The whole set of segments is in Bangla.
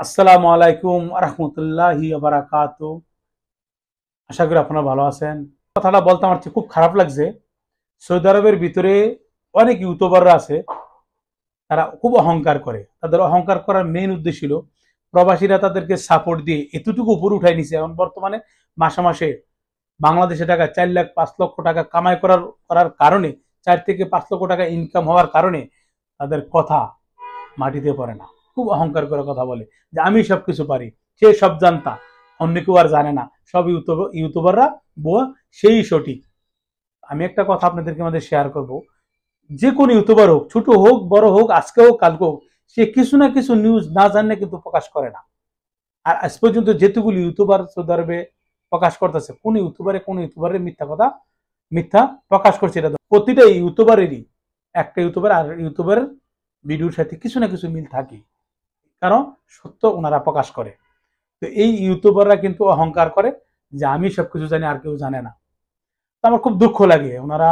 আসসালামু আলাইকুম রহমতুল্লাহি বারাকাতু। আশা করি আপনারা ভালো আছেন। কথাটা বলতে আমার খুব খারাপ লাগছে। সৌদি আরবের ভিতরে অনেক ইউটিউবাররা আছে, তারা খুব অহংকার করে। তাদের অহংকার করার মেইন উদ্দেশ্য ছিল প্রবাসীরা তাদেরকে সাপোর্ট দিয়ে এতটুকু উপরে উঠাই নিছে। এখন বর্তমানে মাসে মাসে বাংলাদেশে টাকা 4 লাখ 5 লক্ষ টাকা কামাই করার করার কারণে, 4 থেকে 5 লক্ষ টাকা ইনকাম হওয়ার কারণে তাদের কথা মাটিতে পড়ে না। খুব অহংকার করে কথা বলে যে আমি সবকিছু পারি, সে সব জানতা, অন্য কেউ আর জানে না। সব ইউটিউবাররা বুয়া, সেই সঠিক। আমি একটা কথা আপনাদেরকে আমাদের শেয়ার করব। যে কোনো ইউটিউবার হোক, ছোট হোক বড় হোক, আজকে হোক কালকে হোক, সে কিছু না কিছু নিউজ না জানলে কিন্তু প্রকাশ করে না। আর আজ পর্যন্ত যেতগুলি ইউটিউবার সৌদি আরবে প্রকাশ করতেছে, কোন ইউটিউবারের মিথ্যা কথা, মিথ্যা প্রকাশ করছে এটা প্রতিটা ইউটিউবারেরই একটা ইউটিউবার আর ইউটিউবারের ভিডিওর সাথে কিছু না কিছু মিল থাকে, কারণ সত্য ওনারা প্রকাশ করে। তো এই ইউটিউবাররা কিন্তু অহংকার করে যে আমি সবকিছু জানি আর কেউ জানে না। তো আমার খুব দুঃখ লাগে, ওনারা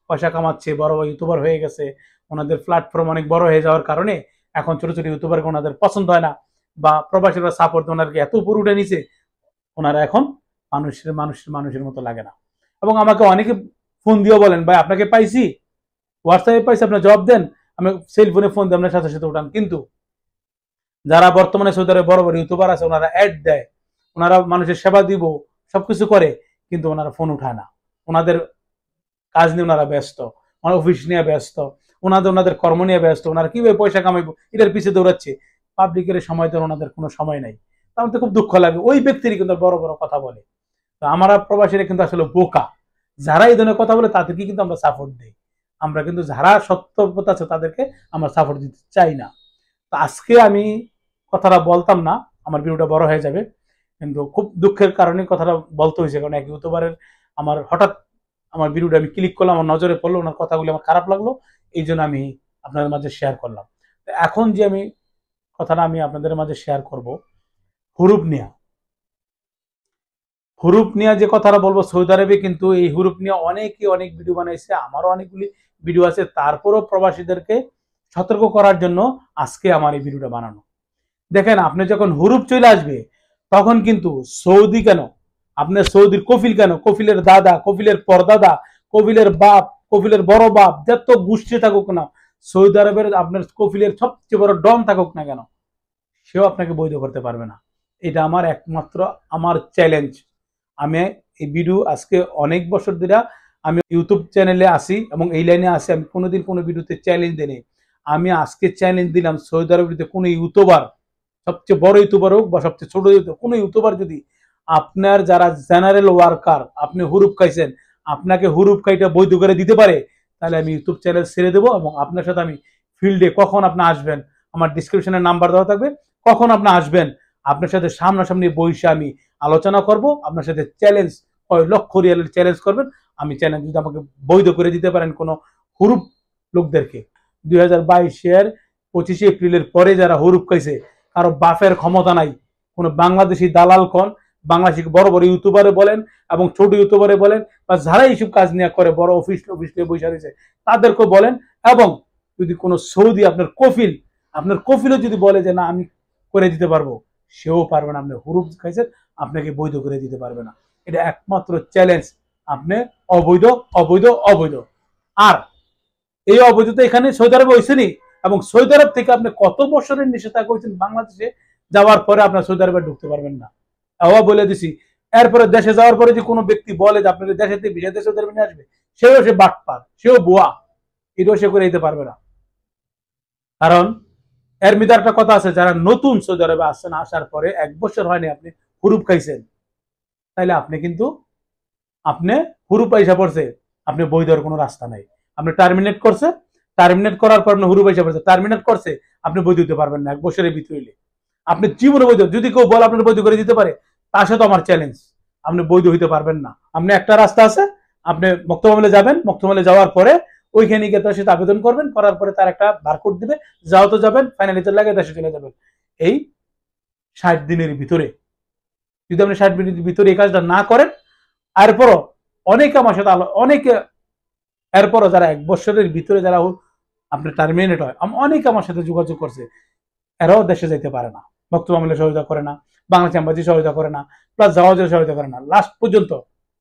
পয়সা কামাচ্ছে, বড় বড় ইউটিউবার হয়ে গেছে, ওনাদের প্ল্যাটফর্ম অনেক বড় হয়ে যাওয়ার কারণে এখন ছোট ছোট ইউটিউবারকে ওনাদের পছন্দ হয় না, বা প্রবাসীরা সাপোর্ট ওনারকে এত উপর উঠে নিছে, ওনারা এখন মানুষের মতো লাগে না। এবং আমাকে অনেকে ফোন দিয়েও বলেন, ভাই আপনাকে পাইছি, হোয়াটসঅ্যাপে পাইছি, আপনার জবাব দেন। আমি সেলফোনে ফোন দিয়ে আপনার সাথে সাথে উঠান। কিন্তু যারা বর্তমানে সৌদি আরবে বড় বড় ইউটিউবার আছে, ওনারা অ্যাড দেয়, ওনারা মানুষের সেবা দিব, সবকিছু করে, কিন্তু ওনারা ফোন উঠায় না। ওনাদের কাজ নিয়ে ওনারা ব্যস্ত, ওনার অফিস নিয়ে ব্যস্ত, ওনাদের কর্ম নিয়ে ব্যস্ত, ওনারা কিভাবে পয়সা কামাইবো এটার পিছিয়ে দৌড়াচ্ছে। পাবলিকের সময় দেওয়ার ওনাদের কোনো সময় নাই। তাহলে তো খুব দুঃখ লাগে, ওই ব্যক্তিরই কিন্তু বড় বড় কথা বলে। তো আমরা প্রবাসীরা কিন্তু আসলে বোকা। যারা এই ধরনের কথা বলে তাদেরকে কিন্তু আমরা সাপোর্ট দিই। আমরা কিন্তু যারা সত্যতা আছে তাদেরকে আমরা সাপোর্ট দিতে চাই না। তো আজকে আমি কথাটা বলতাম না, আমার ভিডিওটা বড় হয়ে যাবে, কিন্তু খুব দুঃখের কারণে কথাটা বলতে হয়েছে। কারণ এক ইউটিউবারের আমার হঠাৎ আমার ভিডিওটা আমি ক্লিক করলাম, আমার নজরে পড়লো, ওনার কথাগুলো আমার খারাপ লাগলো, এই জন্য আমি আপনাদের মাঝে শেয়ার করলাম। তো এখন যে কথাটা আমি আপনাদের মাঝে শেয়ার করব, হুরুপ নিয়া হুরুপ নিয়ে যে কথাটা বলবো, সৌদি আরবে কিন্তু এই হুরুপ নিয়ে অনেকে অনেক ভিডিও বানাইছে, আমারও অনেকগুলি ভিডিও আছে। তারপরও প্রবাসীদেরকে সতর্ক করার জন্য আজকে আমার এই ভিডিওটা বানানো। দেখেন, আপনি যখন হুরুপ চলে আসবে তখন কিন্তু সৌদি কেন, আপনার সৌদির কফিল কেন, কফিলের দাদা, কফিলের পরদাদা, কফিলের বাপ, কফিলের বড় বাপ, যত গোষ্ঠী থাকুক না, সৌদি আরবের আপনার কফিলের সবচেয়ে বড় ডন থাকুক না কেন, সেও আপনাকে বৈধ করতে পারবে না। এটা আমার একমাত্র আমার চ্যালেঞ্জ। আমি এই ভিডিও আজকে অনেক বছর ধরে আমি ইউটিউব চ্যানেলে আসি এবং এই লাইনে আসি, আমি কোনোদিন কোনো ভিডিওতে চ্যালেঞ্জ দিইনি। আমি আজকে চ্যালেঞ্জ দিলাম, সৌদি আরবের কোনো ইউটিউবার, সবচেয়ে বড় ইউটিউবার হোক বা সবচেয়ে ছোট ইউটিউবার, কোনো ইউটিউবার যদি আপনার যারা জেনারেল ওয়ার্কার, আপনি হুরুপ খাইছেন, আপনাকে হুরুপ খাইটা বৈধ করে দিতে পারে, তাহলে আমি ইউটিউব চ্যানেল ছেড়ে দেবো এবং আপনার সাথে আমি ফিল্ডে, কখন আপনি আসবেন আমার ডিসক্রিপশনের নাম্বার দেওয়া থাকবে, কখন আপনি আসবেন, আপনার সাথে সামনাসামনি বসে আমি আলোচনা করব, আপনার সাথে চ্যালেঞ্জ, 1 লক্ষ রিয়ালের চ্যালেঞ্জ করবেন। আমি চ্যালেঞ্জ, যদি আমাকে বৈধ করে দিতে পারেন কোনো হুরুপ লোকদেরকে, 2022-এর 25শে এপ্রিলের পরে যারা হুরুপ খাইছে, কারো বাপের ক্ষমতা নাই, কোনো বাংলাদেশি দালাল কোন, বাংলাদেশি বড় বড় ইউটিউবারে বলেন এবং ছোট ইউটিউবারে বলেন, বা যারা এইসব কাজ নিয়ে করে, বড় অফিস নিয়ে বসে রয়েছে, তাদেরকে বলেন। এবং যদি কোনো সৌদি আপনার কফিলও যদি বলে যে না আমি করে দিতে পারবো, সেও পারবে না। আপনি হুরুপ খাইছেন, আপনাকে বৈধ করে দিতে পারবে না। এটা একমাত্র চ্যালেঞ্জ। আপনি অবৈধ, অবৈধ, অবৈধ। আর এই অবৈধতা এখানে সৌদি আরবে হয়েছেনি, এবং সৌদি আরব থেকে আপনি কত বছরের নিষেধাজ্ঞা হয়েছেন, বাংলাদেশে যাওয়ার পরে আপনার সৌদি আরবে ঢুকতে পারবেন না। আবার বলে দিছি, এরপরে দেশে যাওয়ার পরে যে কোনো ব্যক্তি বলে যে আপনার দেশে ভিসা সৌদি আরবে নিয়ে আসবে, সে বাটপার, সেও বুয়া, এটাও সে করে দিতে পারবে না। কারণ এর মধ্যে একটা কথা আছে, যারা নতুন সৌদি আরবে আসছেন, আসার পরে 1 বছর হয়নি আপনি হুরুপ খাইছেন, তাইলে আপনি কিন্তু হুরুপ পয়সা পড়ছে, আপনি বই দেওয়ার কোনো রাস্তা নাই। আপনি টার্মিনেট করার পর আপনি হুরুপ পয়সা পড়ছে, টার্মিনেট করছে, আপনি বই দিতে পারবেন না 1 বছরের ভিতরে। আপনি জীবনে বৈধ, যদি কেউ বলে আপনার বৈধ করে দিতে পারে, তার সাথে আমার চ্যালেঞ্জ, আপনি বৈধ হইতে পারবেন না। আপনি একটা রাস্তা আছে, আপনি মক্তবলে যাবেন, মক্তবলে যাওয়ার পরে ওইখানে গিয়ে তার সাথে আবেদন করবেন, করার পরে তার একটা বারকোড দিবে, যাও তো যাবেন, ফাইনালি লাগে দেশে চলে যাবেন। এই 60 দিনের ভিতরে যদি আপনি 60 মিনিটের ভিতরে এই কাজটা না করেন, এরপরও অনেকে আমার সাথে অনেকে, এরপরও যারা 1 বছরের ভিতরে যারা আপনি টার্মিনেট হয়, অনেকে আমার সাথে যোগাযোগ করছে, এরাও দেশে যেতে পারে না। বক্তব্য আমলে সহযোগিতা করে না, বাংলাদেশ এম্বাসি সহযোগিতা করে না, প্লাস জাওয়াজের সহযোগিতা করে না। লাস্ট পর্যন্ত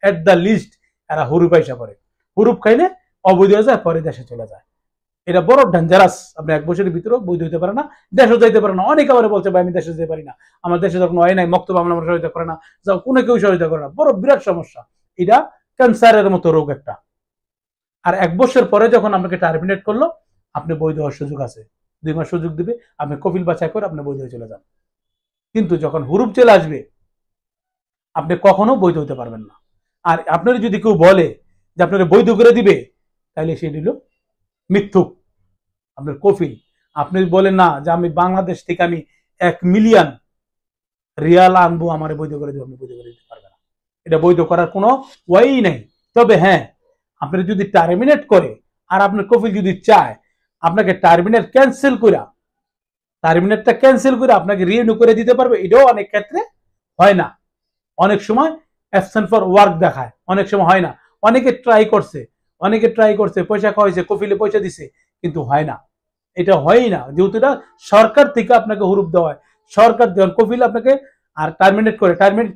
এট দ্য লিস্ট এরা হুরুপ পয়সা করে, হুরুপ খাইলে অবৈধ হয়ে যায়, পরে দেশে চলে যায়। এটা বড় ডেঞ্জারাস। আপনি 1 বছরের ভিতরেও বৈধ হইতে পারে না, দেশও যাইতে পারে না। অনেকে আমার বলছে ভাই আমি দেশে যেতে পারি না, আমার দেশে যখন হয় নাই, বক্তব্য আমলে আমার সহযোগিতা করে না, যাও কোনো কেউ সহযোগিতা করে না। বড় বিরাট সমস্যা। এটা ক্যান্সারের মতো রোগ একটা। আর 1 বছর পরে যখন আপনাকে টার্মিনেট করলো, আপনি বৈধ হওয়ার সুযোগ আছে, 2 মাস সুযোগ দিবে, আপনি কপিল বাছাই করে আপনি বৈধ হয়ে চলে যান। কিন্তু যখন হুরুপ চলে আসবে, আপনি কখনো বৈধ হতে পারবেন না। আর আপনার যদি কেউ বলে যে আপনারা বৈধ করে দিবে, তাহলে সে দিল মিথ্যুক, আপনার কফিল। আপনি বলেন না যে আমি বাংলাদেশ থেকে আমি 1 মিলিয়ন রিয়াল আনবো, আমার বৈধ করে দেবো, আপনি বৈধ করে দিতে পারবেন না। এটা বৈধ করার কোনো ওয়াই নেই। তবে হ্যাঁ, আপনি যদি টার্মিনেট করে, আর আপনার কফিল যদি চায় আপনাকে টার্মিনেট ক্যান্সেল করে, টার্মিনেটটা ক্যান্সেল করে আপনাকে রিনিউ করে দিতে পারবে। এটাও অনেক ক্ষেত্রে হয় না। অনেক সময় অ্যাবসেন্ট ফর ওয়ার্ক দেখায়, অনেক সময় হয় না। অনেকে ট্রাই করছে, পয়সা খাওয়াইছে, কফিলে পয়সা দিছে, কিন্তু হয় না। এটা হয়ই না, যেহেতু এটা সরকার থেকে আপনাকে হুরুপ দেওয়া হয়। সরকার দেওয়ার কফিল আপনাকে আর টার্মিনেট করে, টার্মিনেট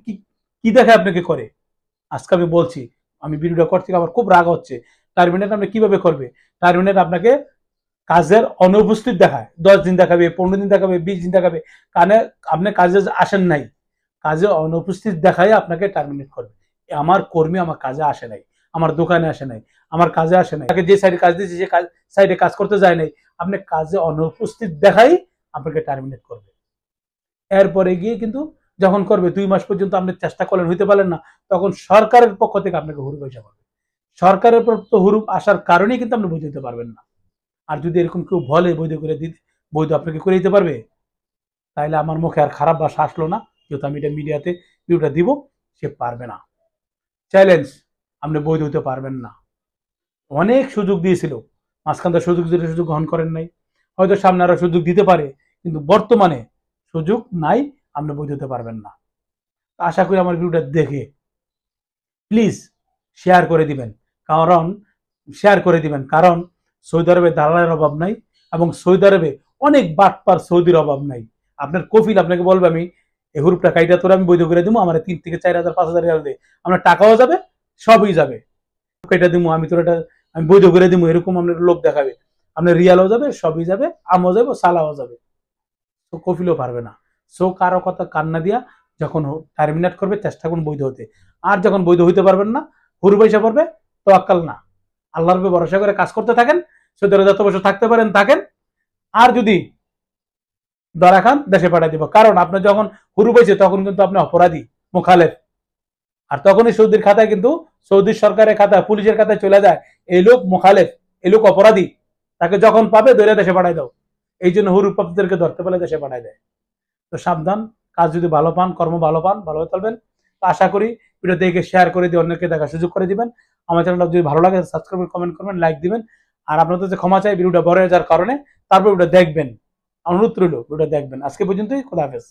কি দেখে আপনাকে করে, আজকে আমি বলছি। আমি ভিডিওটা করছি, আমার খুব রাগ হচ্ছে। টার্মিনেট আপনি কিভাবে করবে? টার্মিনেট আপনাকে কাজের অনুপস্থিত দেখায়, 10 দিন দেখাবে, 15 দিন দেখাবে, 20 দিন দেখাবে, কারণে আপনি কাজে আসেন নাই, কাজে অনুপস্থিত দেখায় আপনাকে টার্মিনেট করবে। আমার কর্মী আমার কাজে আসে নাই, আমার দোকানে আসে নাই, আমার কাজে আসে নাই, তাকে যে সাইডে কাজ দিয়েছে সে সাইডে কাজ করতে যায় নাই, আপনি কাজে অনুপস্থিত দেখাই আপনাকে টার্মিনেট করবে। এরপরে গিয়ে কিন্তু যখন করবে 2 মাস পর্যন্ত আপনি চেষ্টা করলেন, হইতে পারলেন না, তখন সরকারের পক্ষ থেকে আপনাকে হুরুপ পয়সা পাবে। সরকারের পর তো হুরুপ আসার কারণেই কিন্তু আপনি বৈধ হতে পারবেন না। আর যদি এরকম কেউ বলে বৈধ করে দিতে, বৈধ আপনাকে করে দিতে পারবে, তাহলে আমার মুখে আর খারাপ ভাষা আসলো না, যেহেতু আমি এটা মিডিয়াতে ভিডিওটা দিব, সে পারবে না। চ্যালেঞ্জ, আপনি বৈধ হতে পারবেন না। অনেক সুযোগ দিয়েছিল, মাঝখান সুযোগ দিলে সুযোগ গ্রহণ করেন নাই, হয়তো সামনে আরো সুযোগ দিতে পারে, কিন্তু বর্তমানে সুযোগ নাই, আপনি বৈধ হতে পারবেন না। আশা করি আমার ভিডিওটা দেখে প্লিজ শেয়ার করে দিবেন, কারণ সৌদি আরবে দালালের অভাব নাই, এবং সৌদি আরবে অনেক বাটপার সৌদির অভাব নাই। আপনার কফিল আপনাকে বলবে আমি এই হুরুপটা কাইটা তোর আমি বৈধ করে দিব, আমার 3 থেকে 4,000 5,000 রিয়াল দিয়ে, আপনার টাকাও যাবে, সবই যাবে, কাইটা দিব আমি তোর এটা আমি বৈধ করে দিব, এরকম আপনার লোক দেখাবে, আপনার রিয়ালও যাবে, সবই যাবে, আমও যাবে, সালাও যাবে। তো কফিলও পারবে না। সো কারো কথা কান্না দিয়া যখন টার্মিনেট করবে, চেষ্টা করুন বৈধ হতে। আর যখন বৈধ হইতে পারবেন না, হুরু পয়সা পড়বে, তো আক্কাল না, আল্লাহর উপরে ভরসা করে কাজ করতে থাকেন, সৌদি আরবে যত বছর থাকতে পারেন থাকেন। আর যদি ধরা খান, দেশে পাঠিয়ে দিব। কারণ আপনি যখন হুরু পাইছে তখন কিন্তু আপনি অপরাধী, মুখালেফ। আর তখনই সৌদির খাতায় কিন্তু, সৌদি সরকারের খাতায়, পুলিশের খাতায় চলে যায় এই লোক মুখালেফ, এই লোক অপরাধী, তাকে যখন পাবে ধরে দেশে পাঠাই দাও। এই জন্য হুরু প্রাপ্তদেরকে ধরতে পেলে দেশে পাঠাই দেয়। তো সাবধান, কাজ যদি ভালো পান, কর্ম ভালো পান, ভালো হয়ে চলবেন। তো আশা করি ভিডিও দেখে শেয়ার করে দিয়ে অন্যকে দেখার সুযোগ করে দিবেন। আমার চ্যানেলটা যদি ভালো লাগে সাবস্ক্রাইব করবেন, কমেন্ট করবেন, লাইক দিবেন। আর আপনাদের যে ক্ষমা চাই ভিডিওটা বড় হয়ে যাওয়ার কারণে, তারপর ভিডিও দেখবেন, অনুরোধ রইল ভিডিও দেখবেন। আজকে পর্যন্তই, খোদা হাফেজ।